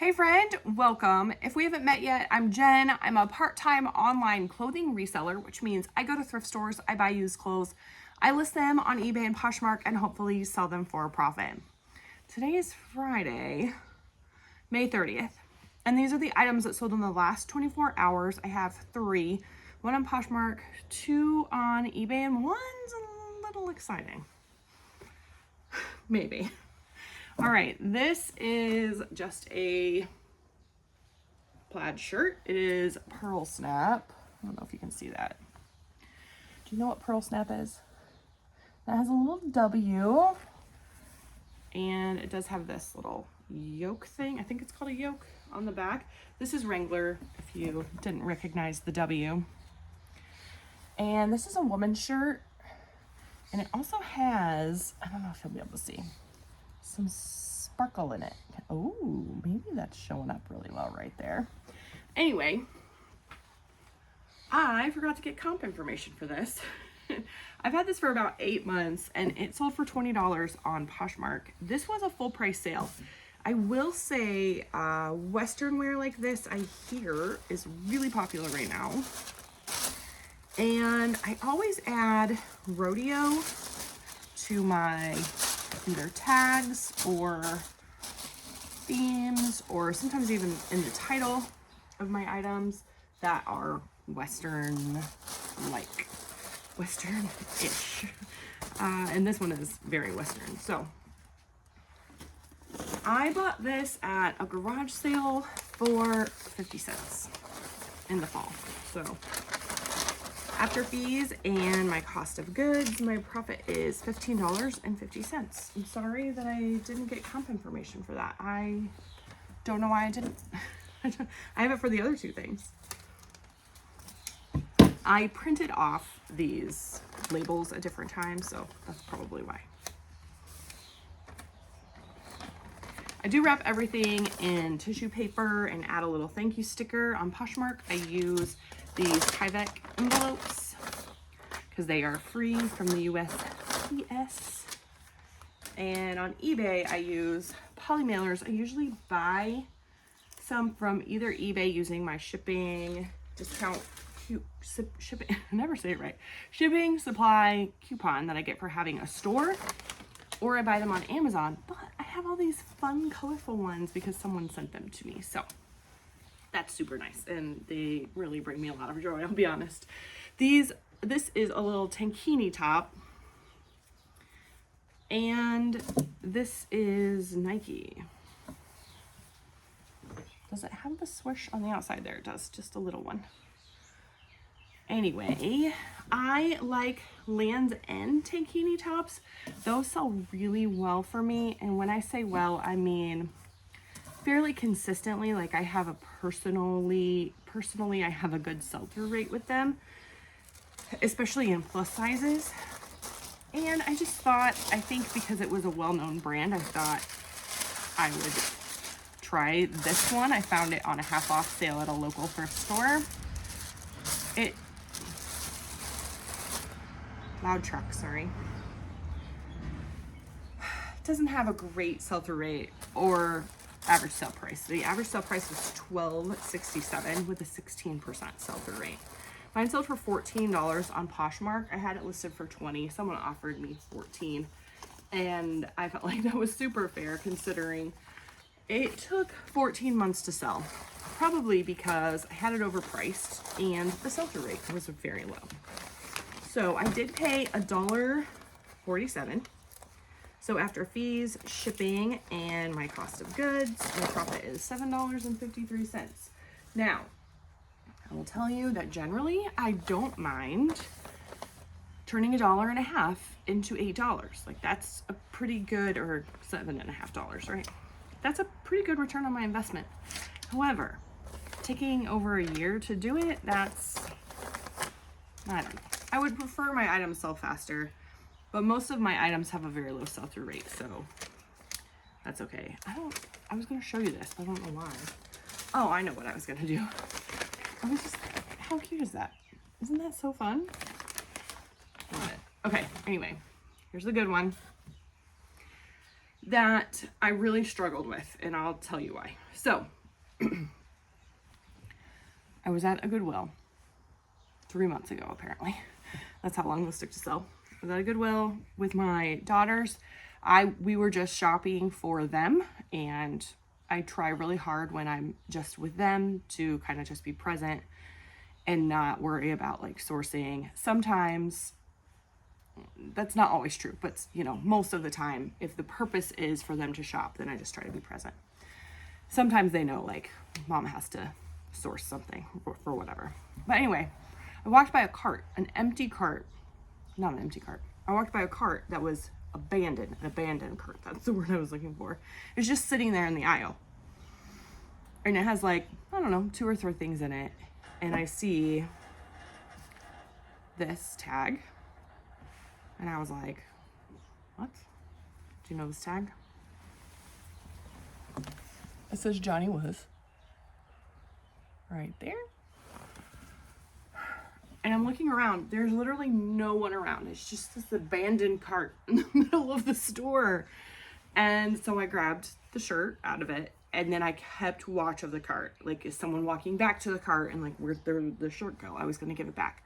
Hey friend, welcome. If we haven't met yet, I'm Jen. I'm a part-time online clothing reseller, which means I go to thrift stores, I buy used clothes, I list them on eBay and Poshmark, and hopefully sell them for a profit. Today is Friday, May 30th, and these are the items that sold in the last 24 hours. I have 3, 1 on Poshmark, 2 on eBay, and 1's a little exciting. Maybe. All right, this is just a plaid shirt. It is pearl snap. I don't know if you can see that. Do you know what pearl snap is? That has a little W, and it does have this little yoke thing. I think it's called a yoke on the back. This is Wrangler, if you didn't recognize the W. And this is a woman's shirt, and it also has, I don't know if you'll be able to see, some sparkle in it. Oh, maybe that's showing up really well right there. Anyway, I forgot to get comp information for this. I've had this for about 8 months and it sold for $20 on Poshmark. This was a full price sale. I will say Western wear like this, I hear, is really popular right now. And I always add rodeo to my either tags or themes, or sometimes even in the title of my items that are Western, like Western-ish. And this one is very Western. So I bought this at a garage sale for 50 cents in the fall. So after fees and my cost of goods, my profit is $15.50. I'm sorry that I didn't get comp information for that. I don't know why I didn't. I have it for the other 2 things. I printed off these labels at different times, so that's probably why. I do wrap everything in tissue paper and add a little thank you sticker. On Poshmark, I use these Tyvek envelopes because they are free from the USPS. And on eBay, I use poly mailers. I usually buy some from either eBay using my shipping discount, shipping, I never say it right, shipping supply coupon that I get for having a store, or I buy them on Amazon. But I have all these fun, colorful ones because someone sent them to me. So that's super nice, and they really bring me a lot of joy, I'll be honest. This is a little tankini top, and this is Nike. Does it have the swoosh on the outside? There it does, just a little one. Anyway, I like Land's End tankini tops. Those sell really well for me, and when I say well, I mean fairly consistently. Like I have a personally I have a good sell-through rate with them, especially in plus sizes. And I just thought, I think because it was a well-known brand, I thought I would try this one. I found it on a half off sale at a local thrift store. Loud truck, sorry. Doesn't have a great sell-through rate or average sale price. The average sale price was $12.67 with a 16% sell-through rate. Mine sold for $14 on Poshmark. I had it listed for $20. Someone offered me $14, and I felt like that was super fair considering it took 14 months to sell. Probably because I had it overpriced and the sell-through rate was very low. So I did pay $1.47. So after fees, shipping, and my cost of goods, my profit is $7.53. Now, I will tell you that generally I don't mind turning $1.50 into $8. Like that's a pretty good, or $7.50, right? That's a pretty good return on my investment. However, taking over a year to do it, that's, I don't know. I would prefer my items sell faster, but most of my items have a very low sell-through rate, so that's okay. I was gonna show you this, but I don't know why. Oh, I know what I was gonna do. I was just, how cute is that? Isn't that so fun? Love it. Okay, anyway, here's the good one that I really struggled with, and I'll tell you why. So I was at a Goodwill 3 months ago, apparently. That's how long those took to sell. I was at a Goodwill with my daughters. We were just shopping for them, and I try really hard when I'm just with them to kind of just be present and not worry about like sourcing. Sometimes that's not always true, but you know, most of the time, if the purpose is for them to shop, then I just try to be present. Sometimes they know like mom has to source something for whatever. But anyway, I walked by a cart, an empty cart, not an empty cart. I walked by a cart that was abandoned, an abandoned cart. That's the word I was looking for. It was just sitting there in the aisle. And it has like, I don't know, 2 or 3 things in it. And I see this tag. And I was like, what? Do you know this tag? It says Johnny Was. Right there. And I'm looking around. There's literally no one around. It's just this abandoned cart in the middle of the store. And so I grabbed the shirt out of it. And then I kept watch of the cart. Like, is someone walking back to the cart? And like, where'd the shirt go? I was going to give it back.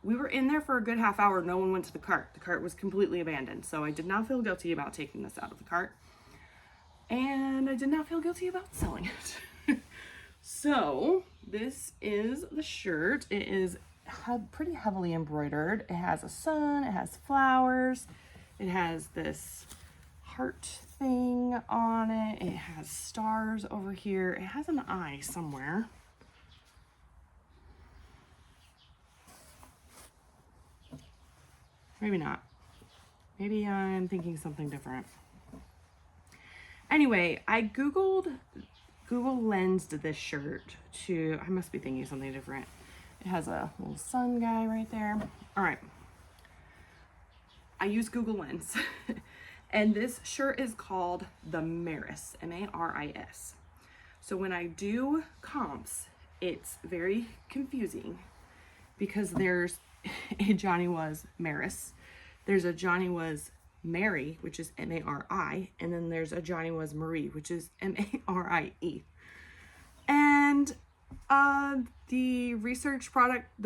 We were in there for a good half hour. No one went to the cart. The cart was completely abandoned. So I did not feel guilty about taking this out of the cart. And I did not feel guilty about selling it. So this is the shirt. It is pretty heavily embroidered. It has a sun, it has flowers, it has this heart thing on it, it has stars over here, it has an eye somewhere. Maybe not. Maybe I'm thinking something different. Anyway, I Google lensed this shirt to, I must be thinking something different. It has a little sun guy right there. All right. I use Google Lens. And this shirt is called the Maris, M-A-R-I-S. So when I do comps, it's very confusing because there's a Johnny Was Maris. There's a Johnny Was Mary, which is M-A-R-I. And then there's a Johnny Was Marie, which is M-A-R-I-E. And the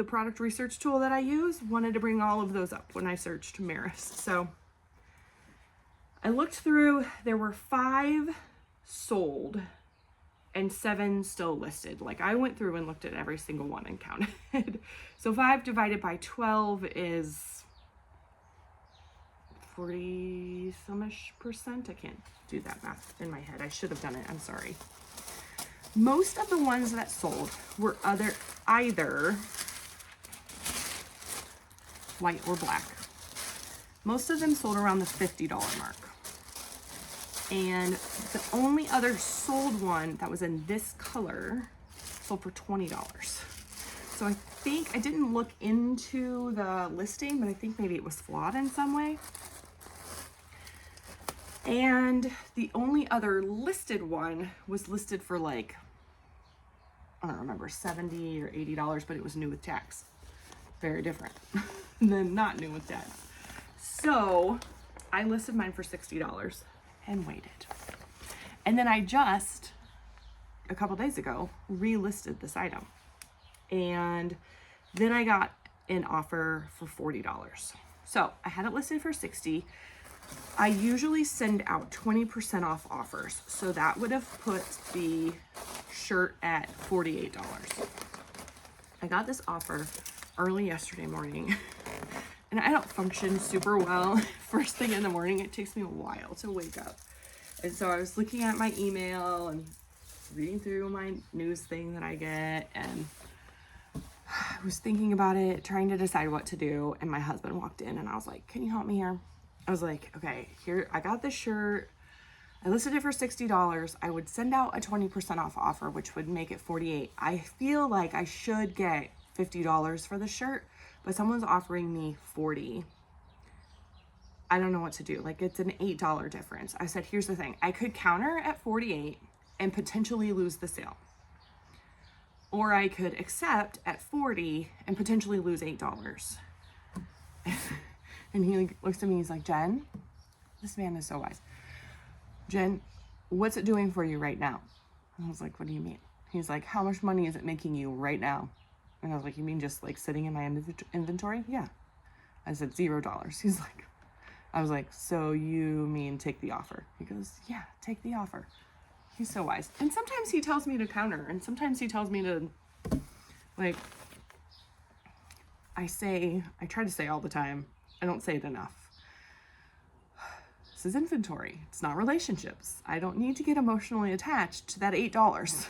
product research tool that I use wanted to bring all of those up when I searched Maris. So I looked through, there were 5 sold and 7 still listed. Like, I went through and looked at every single one and counted. So 5 divided by 12 is 40-some-ish%. I can't do that math in my head. I should have done it. I'm sorry. Most of the ones that sold were either white or black. Most of them sold around the $50 mark. And the only other sold one that was in this color sold for $20. So I think, I didn't look into the listing, but I think maybe it was flawed in some way. And the only other listed one was listed for like, I don't remember, $70 or $80, but it was new with tax. Very different than not new with tax. So I listed mine for $60 and waited. And then I just, a couple days ago, relisted this item. And then I got an offer for $40. So I had it listed for $60. I usually send out 20% off offers. So that would have put the shirt at $48. I got this offer early yesterday morning. And I don't function super well first thing in the morning. It takes me a while to wake up. And so I was looking at my email and reading through my news thing that I get, and I was thinking about it, trying to decide what to do. And my husband walked in and I was like, can you help me here? I was like, okay, here, I got this shirt. I listed it for $60. I would send out a 20% off offer, which would make it $48. I feel like I should get $50 for the shirt, but someone's offering me $40. I don't know what to do. Like, it's an $8 difference. I said, here's the thing. I could counter at $48 and potentially lose the sale. Or I could accept at $40 and potentially lose $8. And he looks at me, he's like, Jen, this man is so wise. Jen, what's it doing for you right now? And I was like, what do you mean? He's like, how much money is it making you right now? And I was like, you mean just like sitting in my inventory? Yeah. I said, $0. He's like, I was like, so you mean take the offer? He goes, yeah, take the offer. He's so wise. And sometimes he tells me to counter, and sometimes he tells me to, like, I try to say all the time, I don't say it enough. This is inventory. It's not relationships. I don't need to get emotionally attached to that $8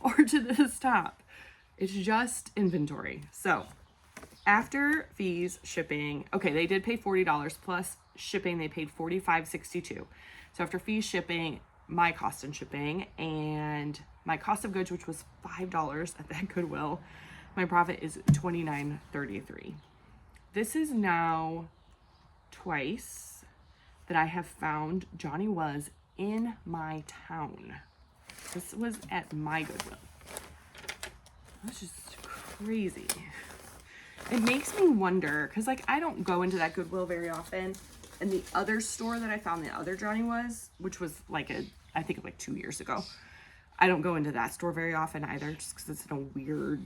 or to this top. It's just inventory. So after fees, shipping, okay, they did pay $40 plus shipping. They paid $45.62. So after fees, shipping, my cost and shipping, and my cost of goods, which was $5 at that Goodwill, my profit is $29.33. This is now twice that I have found Johnny Was in my town. This was at my Goodwill. That's just crazy. It makes me wonder, because like I don't go into that Goodwill very often. And the other store that I found the other Johnny Was, which was like I think like 2 years ago, I don't go into that store very often either, just because it's in a weird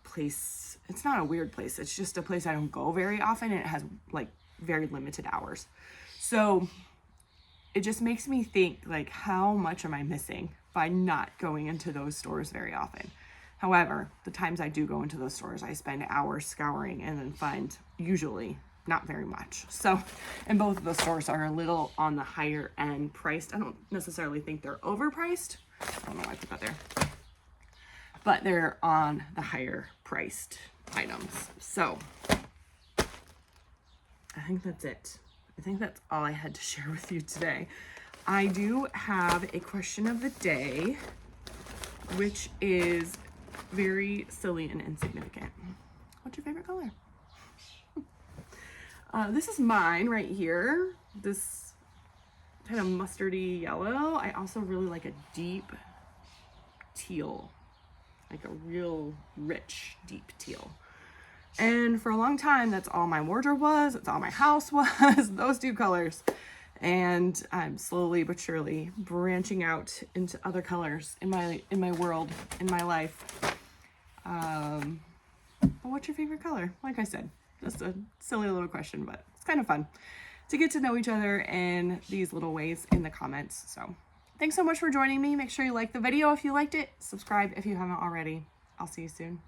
place. It's not a weird place. It's just a place I don't go very often, and it has like very limited hours. So it just makes me think, like, how much am I missing by not going into those stores very often? However, the times I do go into those stores, I spend hours scouring and then find usually not very much. So, and both of those stores are a little on the higher end priced. I don't necessarily think they're overpriced. I don't know why I put that there. But they're on the higher priced items. So, I think that's it. I think that's all I had to share with you today. I do have a question of the day, which is very silly and insignificant. What's your favorite color? This is mine right here. This kind of mustardy yellow. I also really like a deep teal, like a real rich, deep teal. And for a long time, that's all my wardrobe was. That's all my house was, those two colors. And I'm slowly but surely branching out into other colors in my world, in my life. But what's your favorite color? Like I said, just a silly little question, but it's kind of fun to get to know each other in these little ways in the comments. So thanks so much for joining me. Make sure you like the video if you liked it. Subscribe if you haven't already. I'll see you soon.